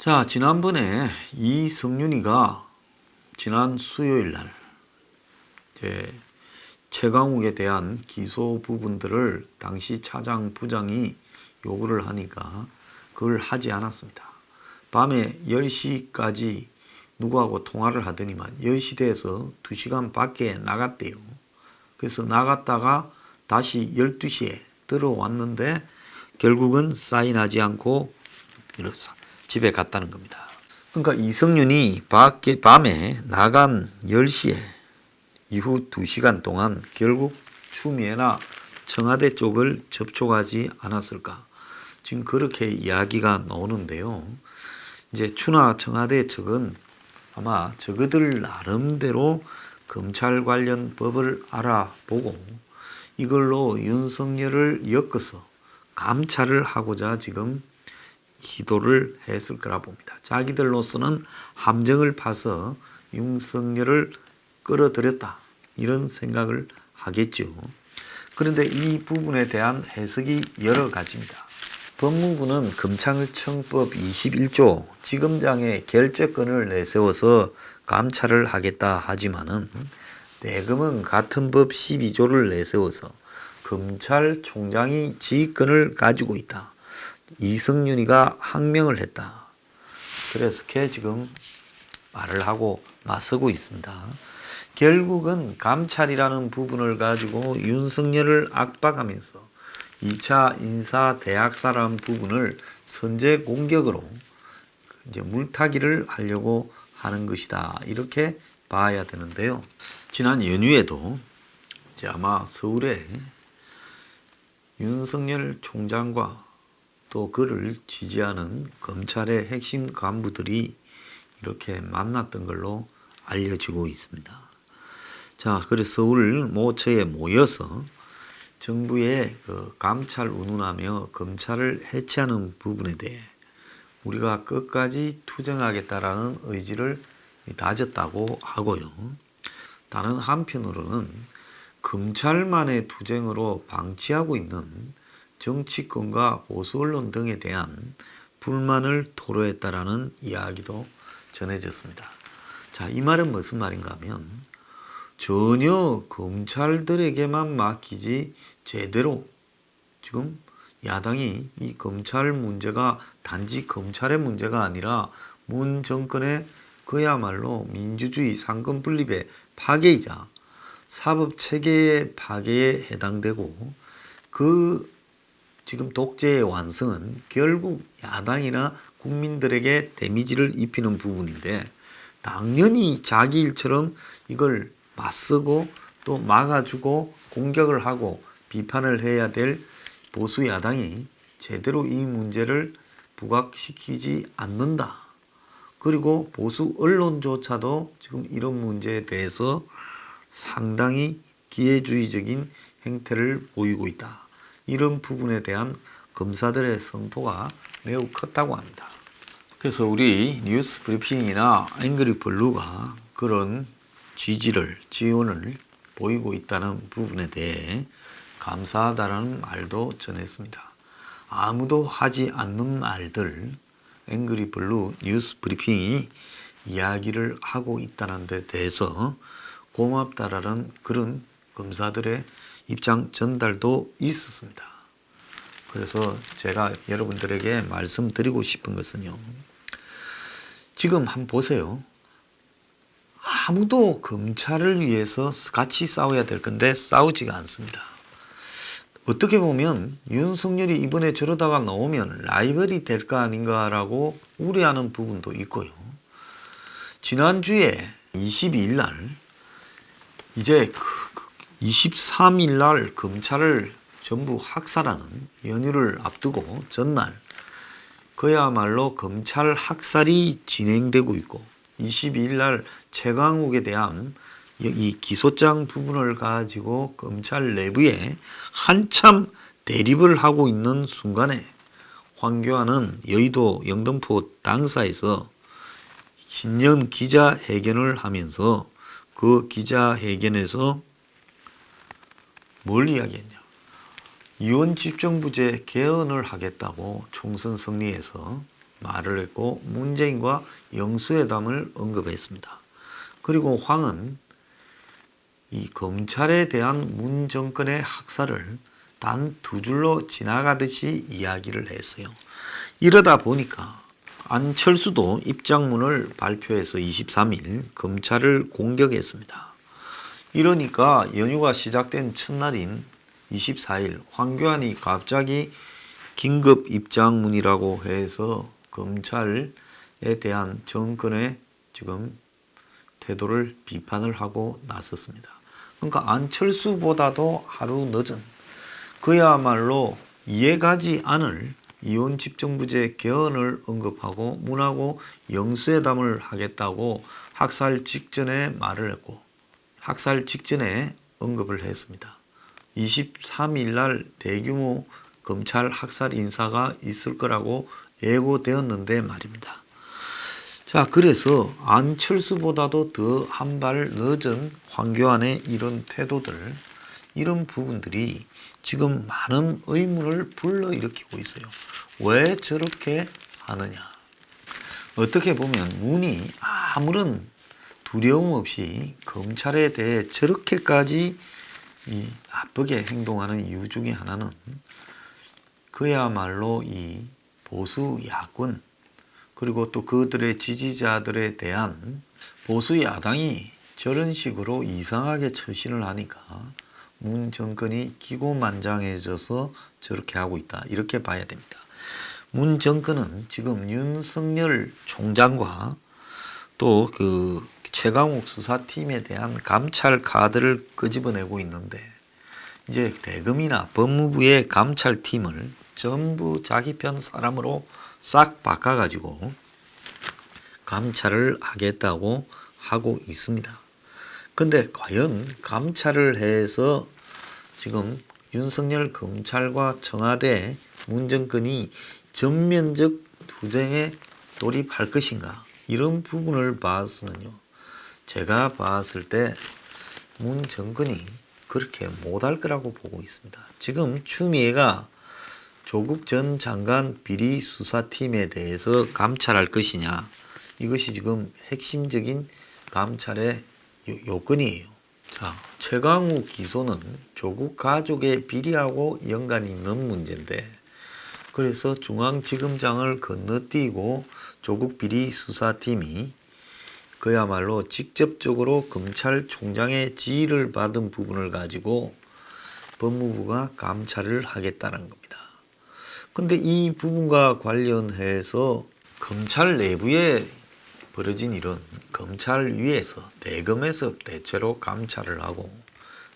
자, 지난번에 이성윤이가 지난 수요일 날 이제 최강욱에 대한 기소 부분들을 당시 차장 부장이 요구를 하니까 그걸 하지 않았습니다. 밤에 10시까지 누구하고 통화를 하더니만 10시 돼서 2시간 밖에 나갔대요. 그래서 나갔다가 다시 12시에 들어왔는데 결국은 사인하지 않고 집에 갔다는 겁니다. 그러니까 이성윤이 밖에 밤에 나간 10시에 이후 2시간 동안 결국 추미애나 청와대 쪽을 접촉하지 않았을까. 지금 그렇게 이야기가 나오는데요. 이제 추나 청와대 측은 아마 저그들 나름대로 검찰 관련 법을 알아보고 이걸로 윤석열을 엮어서 감찰을 하고자 지금 시도를 했을 거라 봅니다. 자기들로서는 함정을 파서 윤석열을 끌어들였다 이런 생각을 하겠죠. 그런데 이 부분에 대한 해석이 여러 가지입니다. 법무부는 검찰청법 21조 지검장의 결재권을 내세워서 감찰을 하겠다 하지만은 대검은 같은 법 12조를 내세워서 검찰총장이 지휘권을 가지고 있다. 이성윤이가 항명을 했다. 그래서 그렇게 지금 말을 하고 맞서고 있습니다. 결국은 감찰이라는 부분을 가지고 윤석열을 압박하면서 2차 인사 대학사라는 부분을 선제 공격으로 이제 물타기를 하려고 하는 것이다. 이렇게 봐야 되는데요. 지난 연휴에도 이제 아마 서울에 윤석열 총장과 또 그를 지지하는 검찰의 핵심 간부들이 이렇게 만났던 걸로 알려지고 있습니다. 자, 그래서 서울 모처에 모여서 정부의 감찰 운운하며 검찰을 해체하는 부분에 대해 우리가 끝까지 투쟁하겠다라는 의지를 다졌다고 하고요. 다른 한편으로는 검찰만의 투쟁으로 방치하고 있는 정치권과 보수 언론 등에 대한 불만을 토로했다라는 이야기도 전해졌습니다. 자, 이 말은 무슨 말인가 하면 전혀 검찰들에게만 맡기지 제대로 지금 야당이 이 검찰 문제가 단지 검찰의 문제가 아니라 문 정권의 그야말로 민주주의 상권 분립의 파괴이자 사법 체계의 파괴에 해당되고 그 지금 독재의 완성은 결국 야당이나 국민들에게 데미지를 입히는 부분인데 당연히 자기 일처럼 이걸 맞서고 또 막아주고 공격을 하고 비판을 해야 될 보수 야당이 제대로 이 문제를 부각시키지 않는다. 그리고 보수 언론조차도 지금 이런 문제에 대해서 상당히 기회주의적인 행태를 보이고 있다. 이런 부분에 대한 검사들의 성토가 매우 컸다고 합니다. 그래서 우리 뉴스 브리핑이나 앵그리 블루가 그런 지원을 보이고 있다는 부분에 대해 감사하다는 말도 전했습니다. 아무도 하지 않는 말들 앵그리 블루 뉴스 브리핑이 이야기를 하고 있다는 데 대해서 고맙다라는 그런 검사들의 입장 전달도 있었습니다. 그래서 제가 여러분들에게 말씀드리고 싶은 것은요. 지금 한번 보세요. 아무도 검찰을 위해서 같이 싸워야 될 건데 싸우지가 않습니다. 어떻게 보면 윤석열이 이번에 저러다가 나오면 라이벌이 될까 아닌가라고 우려하는 부분도 있고요. 지난주에 22일 날 이제 23일 날 검찰을 전부 학살하는 연휴를 앞두고 전날 그야말로 검찰 학살이 진행되고 있고 22일 날 최강욱에 대한 이 기소장 부분을 가지고 검찰 내부에 한참 대립을 하고 있는 순간에 황교안은 여의도 영등포 당사에서 신년 기자회견을 하면서 그 기자회견에서 뭘 이야기했냐. 이원집정부제 개헌을 하겠다고 총선 승리해서 말을 했고 문재인과 영수회담을 언급했습니다. 그리고 황은 이 검찰에 대한 문 정권의 학살을 단 두 줄로 지나가듯이 이야기를 했어요. 이러다 보니까 안철수도 입장문을 발표해서 23일 검찰을 공격했습니다. 이러니까 연휴가 시작된 첫날인 24일 황교안이 갑자기 긴급 입장문이라고 해서 검찰에 대한 정권의 지금 태도를 비판을 하고 나섰습니다. 그러니까 안철수보다도 하루 늦은 그야말로 이해가지 않을 이혼 집정부제 개헌을 언급하고 문하고 영수회담을 하겠다고 학살 직전에 말을 했고 학살 직전에 언급을 했습니다. 23일 날 대규모 검찰 학살 인사가 있을 거라고 예고되었는데 말입니다. 자, 그래서 안철수보다도 더 한 발 늦은 황교안의 이런 태도들, 이런 부분들이 지금 많은 의문을 불러일으키고 있어요. 왜 저렇게 하느냐? 어떻게 보면 문이 아무런 두려움 없이 검찰에 대해 저렇게까지 나쁘게 행동하는 이유 중에 하나는 그야말로 이 보수 야권 그리고 또 그들의 지지자들에 대한 보수 야당이 저런 식으로 이상하게 처신을 하니까 문 정권이 기고만장해져서 저렇게 하고 있다. 이렇게 봐야 됩니다. 문 정권은 지금 윤석열 총장과 또 그 최강욱 수사팀에 대한 감찰 카드를 끄집어내고 있는데 이제 대검이나 법무부의 감찰팀을 전부 자기 편 사람으로 싹 바꿔가지고 감찰을 하겠다고 하고 있습니다. 근데 과연 감찰을 해서 지금 윤석열 검찰과 청와대 문정권이 전면적 투쟁에 돌입할 것인가? 이런 부분을 봐서는요. 제가 봤을 때 문 정권이 그렇게 못할 거라고 보고 있습니다. 지금 추미애가 조국 전 장관 비리 수사팀에 대해서 감찰할 것이냐. 이것이 지금 핵심적인 감찰의 요건이에요. 자, 최강욱 기소는 조국 가족의 비리하고 연관이 있는 문제인데 그래서 중앙지검장을 건너뛰고 조국 비리 수사팀이 그야말로 직접적으로 검찰총장의 지휘를 받은 부분을 가지고 법무부가 감찰을 하겠다는 겁니다. 근데 이 부분과 관련해서 검찰 내부에 벌어진 일은 검찰 위에서 대검에서 대체로 감찰을 하고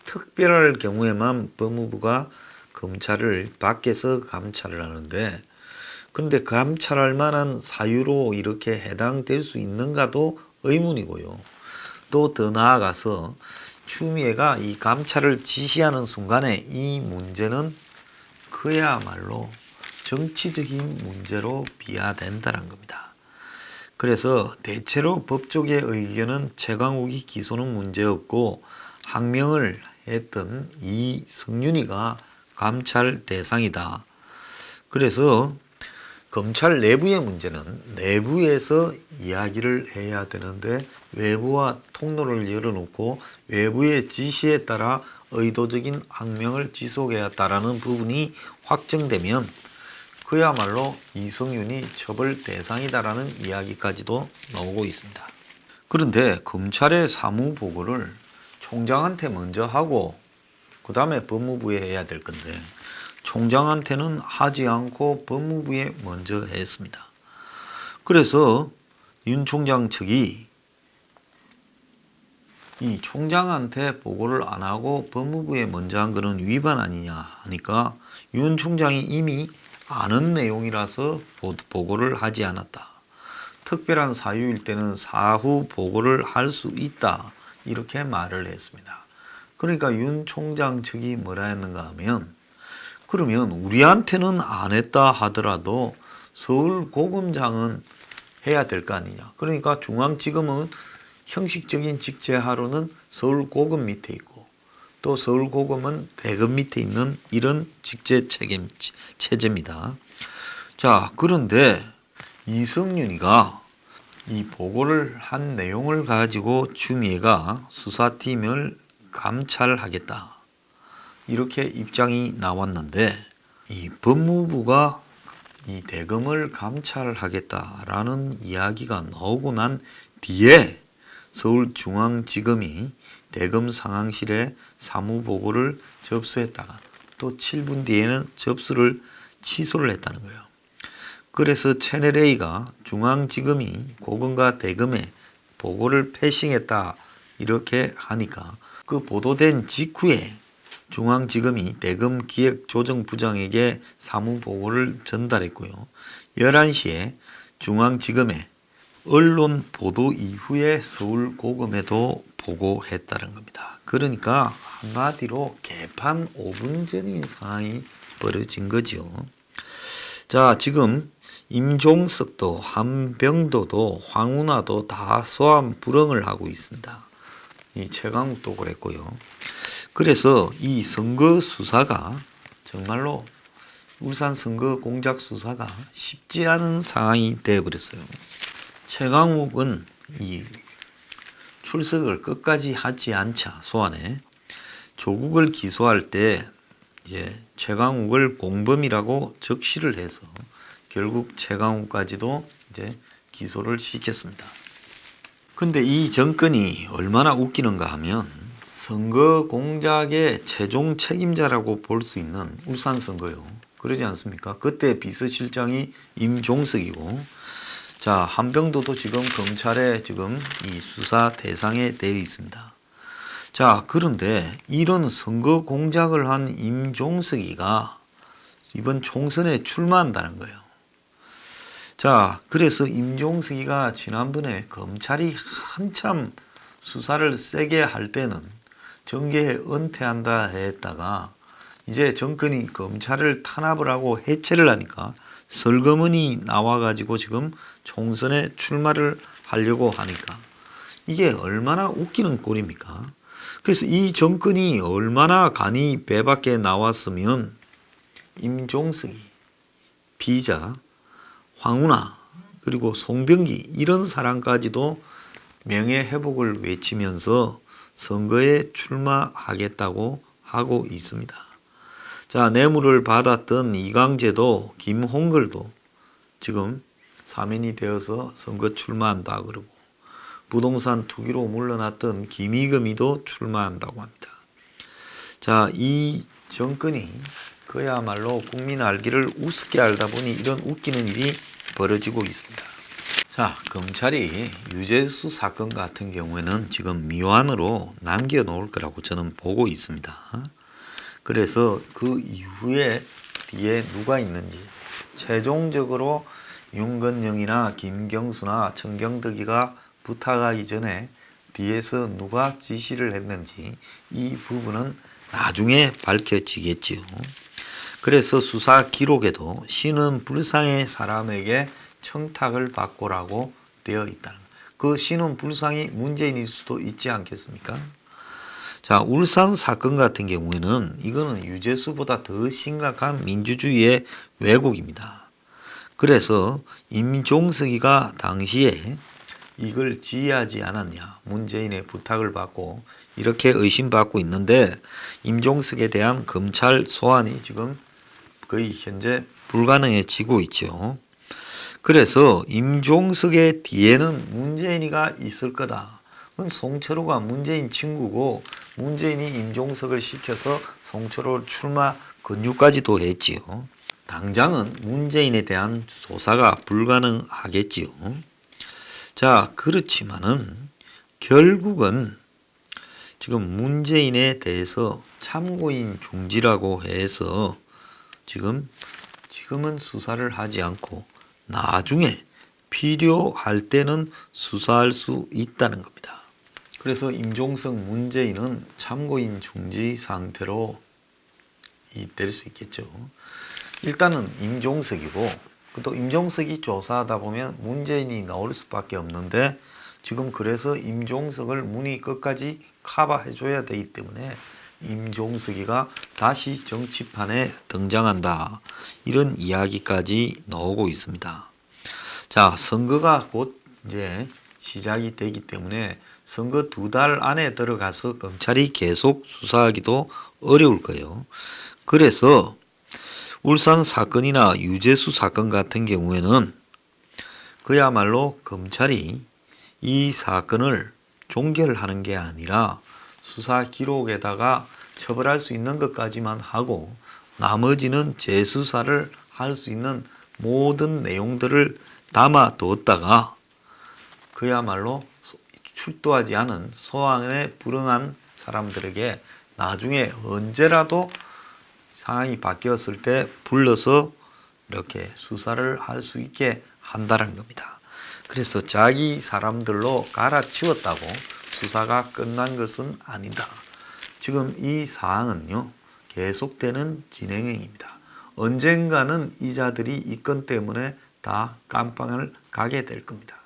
특별할 경우에만 법무부가 검찰을 밖에서 감찰을 하는데 그런데 감찰할 만한 사유로 이렇게 해당될 수 있는가도 의문이고요. 또 더 나아가서 추미애가 이 감찰을 지시하는 순간에 이 문제는 그야말로 정치적인 문제로 비화된다는 겁니다. 그래서 대체로 법조계 의견은 최강욱이 기소는 문제없고 항명을 했던 이성윤이가 감찰 대상이다. 그래서 검찰 내부의 문제는 내부에서 이야기를 해야 되는데 외부와 통로를 열어놓고 외부의 지시에 따라 의도적인 항명을 지속해왔다라는 부분이 확정되면 그야말로 이성윤이 처벌 대상이다라는 이야기까지도 나오고 있습니다. 그런데 검찰의 사무보고를 총장한테 먼저 하고 그 다음에 법무부에 해야 될 건데 총장한테는 하지 않고 법무부에 먼저 했습니다. 그래서 윤 총장 측이 이 총장한테 보고를 안 하고 법무부에 먼저 한 거는 위반 아니냐 하니까 윤 총장이 이미 아는 내용이라서 보고를 하지 않았다. 특별한 사유일 때는 사후 보고를 할 수 있다. 이렇게 말을 했습니다. 그러니까 윤 총장 측이 뭐라 했는가 하면 그러면 우리한테는 안 했다 하더라도 서울고검장은 해야 될 거 아니냐. 그러니까 중앙지검은 형식적인 직제하로는 서울고검 밑에 있고 또 서울고검은 대검 밑에 있는 이런 직제 체제입니다. 자, 그런데 이성윤이가 이 보고를 한 내용을 가지고 추미애가 수사팀을 감찰하겠다. 이렇게 입장이 나왔는데 이 법무부가 이 대검을 감찰하겠다라는 이야기가 나오고 난 뒤에 서울중앙지검이 대검 상황실에 사무보고를 접수했다가 또 7분 뒤에는 접수를 취소를 했다는 거예요. 그래서 채널A가 중앙지검이 고검과 대검에 보고를 패싱했다 이렇게 하니까 그 보도된 직후에 중앙지검이 대검 기획조정부장에게 사무보고를 전달했고요. 11시에 중앙지검에 언론 보도 이후에 서울고검에도 보고했다는 겁니다. 그러니까 한마디로 개판 5분 전인 상황이 벌어진 거죠. 자, 지금 임종석도 한병도도 황운하도 다 소환 불응을 하고 있습니다. 이 최강욱도 그랬고요. 그래서 이 선거 수사가 정말로 울산 선거 공작 수사가 쉽지 않은 상황이 되어버렸어요. 최강욱은 이 출석을 끝까지 하지 않자 소환에 조국을 기소할 때 이제 최강욱을 공범이라고 적시를 해서 결국 최강욱까지도 이제 기소를 시켰습니다. 근데 이 정권이 얼마나 웃기는가 하면 선거 공작의 최종 책임자라고 볼 수 있는 울산 선거요. 그러지 않습니까? 그때 비서실장이 임종석이고, 자, 한병도도 지금 검찰에 지금 이 수사 대상에 되어 있습니다. 자, 그런데 이런 선거 공작을 한 임종석이가 이번 총선에 출마한다는 거예요. 자, 그래서 임종석이가 지난번에 검찰이 한참 수사를 세게 할 때는 정계에 은퇴한다 했다가 이제 정권이 검찰을 탄압을 하고 해체를 하니까 설거문이 나와가지고 지금 총선에 출마를 하려고 하니까 이게 얼마나 웃기는 꼴입니까? 그래서 이 정권이 얼마나 간이 배 밖에 나왔으면 임종석이, 비자, 황운하 그리고 송병기 이런 사람까지도 명예회복을 외치면서 선거에 출마하겠다고 하고 있습니다. 자, 뇌물을 받았던 이강재도 김홍걸도 지금 사면이 되어서 선거 출마한다 그러고 부동산 투기로 물러났던 김의겸이도 출마한다고 합니다. 자, 이 정권이 그야말로 국민 알기를 우습게 알다 보니 이런 웃기는 일이 벌어지고 있습니다. 자, 검찰이 유재수 사건 같은 경우에는 지금 미완으로 남겨놓을 거라고 저는 보고 있습니다. 그래서 그 이후에 뒤에 누가 있는지 최종적으로 윤건영이나 김경수나 청경덕이가 부탁하기 전에 뒤에서 누가 지시를 했는지 이 부분은 나중에 밝혀지겠지요. 그래서 수사 기록에도 신은 불상의 사람에게 청탁을 받고라고 되어 있다는 거예요. 그 신은 불상이 문재인일 수도 있지 않겠습니까? 자, 울산 사건 같은 경우에는 이거는 유재수보다 더 심각한 민주주의의 왜곡입니다. 그래서 임종석이가 당시에 이걸 지휘하지 않았냐, 문재인의 부탁을 받고 이렇게 의심받고 있는데 임종석에 대한 검찰 소환이 지금 거의 현재 불가능해지고 있죠. 그래서 임종석의 뒤에는 문재인이가 있을 거다. 그건 송철호가 문재인 친구고 문재인이 임종석을 시켜서 송철호 출마 권유까지도 했지요. 당장은 문재인에 대한 조사가 불가능하겠지요. 자, 그렇지만은 결국은 지금 문재인에 대해서 참고인 중지라고 해서 지금은 수사를 하지 않고 나중에 필요할 때는 수사할 수 있다는 겁니다. 그래서 임종석 문재인은 참고인 중지 상태로 될 수 있겠죠. 일단은 임종석이고 또 임종석이 조사하다 보면 문재인이 나올 수밖에 없는데 지금 그래서 임종석을 문이 끝까지 커버해줘야 되기 때문에 임종석이가 다시 정치판에 등장한다. 이런 이야기까지 나오고 있습니다. 자, 선거가 곧 이제 시작이 되기 때문에 선거 2달 안에 들어가서 검찰이 계속 수사하기도 어려울 거예요. 그래서 울산 사건이나 유재수 사건 같은 경우에는 그야말로 검찰이 이 사건을 종결하는 게 아니라 수사 기록에다가 처벌할 수 있는 것까지만 하고 나머지는 재수사를 할 수 있는 모든 내용들을 담아두었다가 그야말로 출두하지 않은 소환에 불응한 사람들에게 나중에 언제라도 상황이 바뀌었을 때 불러서 이렇게 수사를 할 수 있게 한다는 겁니다. 그래서 자기 사람들로 갈아치웠다고 수사가 끝난 것은 아니다. 지금 이 사항은요, 계속되는 진행형입니다. 언젠가는 이 자들이 이 건 때문에 다 깜빵을 가게 될 겁니다.